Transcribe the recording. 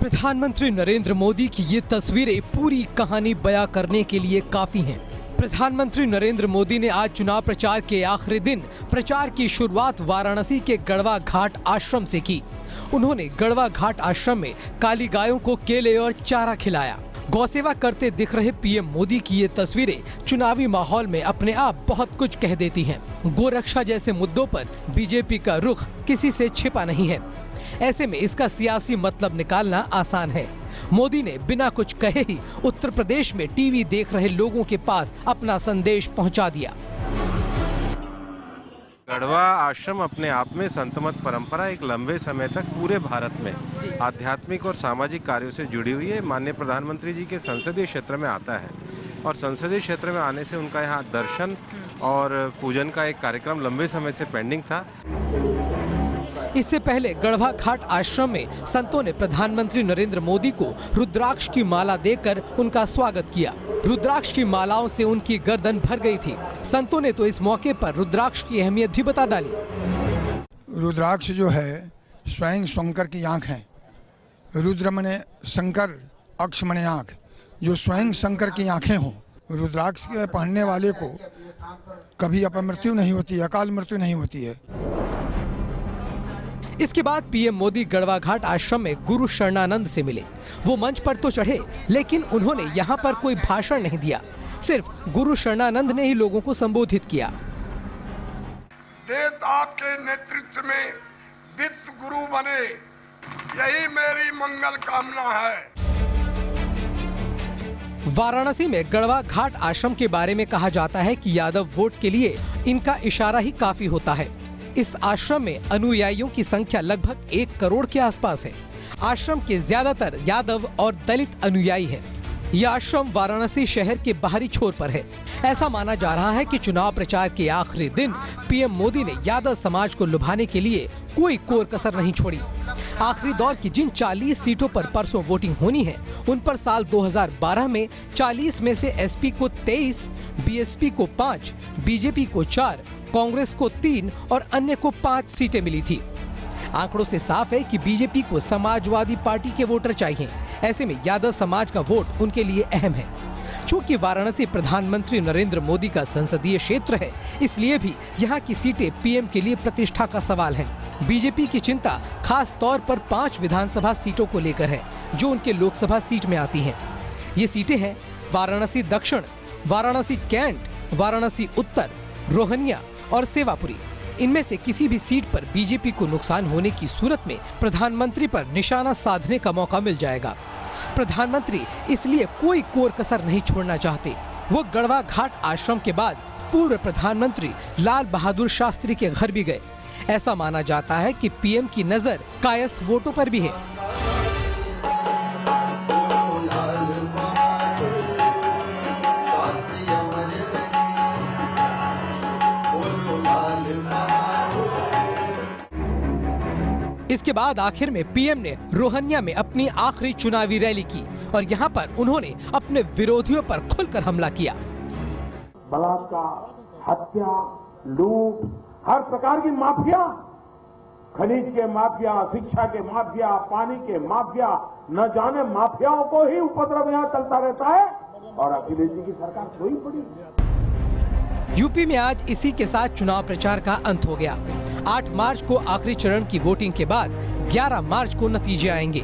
प्रधानमंत्री नरेंद्र मोदी की ये तस्वीरें पूरी कहानी बयां करने के लिए काफी हैं। प्रधानमंत्री नरेंद्र मोदी ने आज चुनाव प्रचार के आखिरी दिन प्रचार की शुरुआत वाराणसी के गढ़वा घाट आश्रम से की। उन्होंने गढ़वा घाट आश्रम में काली गायों को केले और चारा खिलाया। गौसेवा करते दिख रहे पीएम मोदी की ये तस्वीरें चुनावी माहौल में अपने आप बहुत कुछ कह देती हैं। गोरक्षा जैसे मुद्दों पर बीजेपी का रुख किसी से छिपा नहीं है। ऐसे में इसका सियासी मतलब निकालना आसान है। मोदी ने बिना कुछ कहे ही उत्तर प्रदेश में टीवी देख रहे लोगों के पास अपना संदेश पहुंचा दिया। गढ़वा आश्रम अपने आप में संतमत परंपरा एक लंबे समय तक पूरे भारत में आध्यात्मिक और सामाजिक कार्यों से जुड़ी हुई है। माननीय प्रधानमंत्री जी के संसदीय क्षेत्र में आता है और संसदीय क्षेत्र में आने से उनका यहाँ दर्शन और पूजन का एक कार्यक्रम लंबे समय से पेंडिंग था। इससे पहले गढ़वा घाट आश्रम में संतों ने प्रधानमंत्री नरेंद्र मोदी को रुद्राक्ष की माला देकर उनका स्वागत किया। रुद्राक्ष की मालाओं से उनकी गर्दन भर गई थी। संतों ने तो इस मौके पर रुद्राक्ष की अहमियत भी बता डाली। रुद्राक्ष जो है स्वयं शंकर की आंख है। रुद्र मने शंकर, अक्ष मने आंख, जो स्वयं शंकर की आंखें हों। रुद्राक्ष के पहनने वाले को कभी अपमृत्यु नहीं होती, अकाल मृत्यु नहीं होती है। इसके बाद पीएम मोदी गढ़वा घाट आश्रम में गुरु शरणानंद से मिले। वो मंच पर तो चढ़े, लेकिन उन्होंने यहाँ पर कोई भाषण नहीं दिया। सिर्फ गुरु शरणानंद ने ही लोगों को संबोधित किया। देश आपके नेतृत्व में विश्व गुरु बने, यही मेरी मंगल कामना है। वाराणसी में गढ़वा घाट आश्रम के बारे में कहा जाता है कि यादव वोट के लिए इनका इशारा ही काफी होता है। इस आश्रम में अनुयायियों की संख्या लगभग 1 करोड़ के आसपास है। आश्रम के ज्यादातर यादव और दलित अनुयायी हैं। यह आश्रम वाराणसी शहर के बाहरी छोर पर है। ऐसा माना जा रहा है कि चुनाव प्रचार के आखिरी दिन पीएम मोदी ने यादव समाज को लुभाने के लिए कोई कोर कसर नहीं छोड़ी। आखिरी दौर की जिन 40 सीटों पर परसों वोटिंग होनी है, उन पर साल 2012 में 40 में से एसपी को 23, बीएसपी को 5, बीजेपी को 4, कांग्रेस को 3 और अन्य को 5 सीटें मिली थी। आंकड़ों से साफ है कि बीजेपी को समाजवादी पार्टी के वोटर चाहिए। ऐसे में यादव समाज का वोट उनके लिए अहम है। चूंकि वाराणसी प्रधानमंत्री नरेंद्र मोदी का संसदीय क्षेत्र है, इसलिए भी यहाँ की सीटें पीएम के लिए प्रतिष्ठा का सवाल है। बीजेपी की चिंता खास तौर पर 5 विधानसभा सीटों को लेकर है, जो उनके लोकसभा सीट में आती हैं। ये सीटें हैं वाराणसी दक्षिण, वाराणसी कैंट, वाराणसी उत्तर, रोहनिया और सेवापुरी। इनमें से किसी भी सीट पर बीजेपी को नुकसान होने की सूरत में प्रधानमंत्री पर निशाना साधने का मौका मिल जाएगा। प्रधानमंत्री इसलिए कोई कोर कसर नहीं छोड़ना चाहते। वो गढ़वा घाट आश्रम के बाद पूर्व प्रधानमंत्री लाल बहादुर शास्त्री के घर भी गए। ऐसा माना जाता है कि पीएम की नजर कायस्थ वोटों पर भी है। इसके बाद आखिर में पीएम ने रोहनिया में अपनी आखिरी चुनावी रैली की और यहाँ पर उन्होंने अपने विरोधियों पर खुलकर हमला किया। बलात्कार, हत्या, लूट, हर प्रकार की माफिया, खनिज के माफिया, शिक्षा के माफिया, पानी के माफिया, न जाने माफियाओं को ही उपद्रव यहाँ चलता रहता है और अखिलेश जी की सरकार सोई पड़ी। यूपी में आज इसी के साथ चुनाव प्रचार का अंत हो गया। 8 मार्च को आखिरी चरण की वोटिंग के बाद 11 मार्च को नतीजे आएंगे।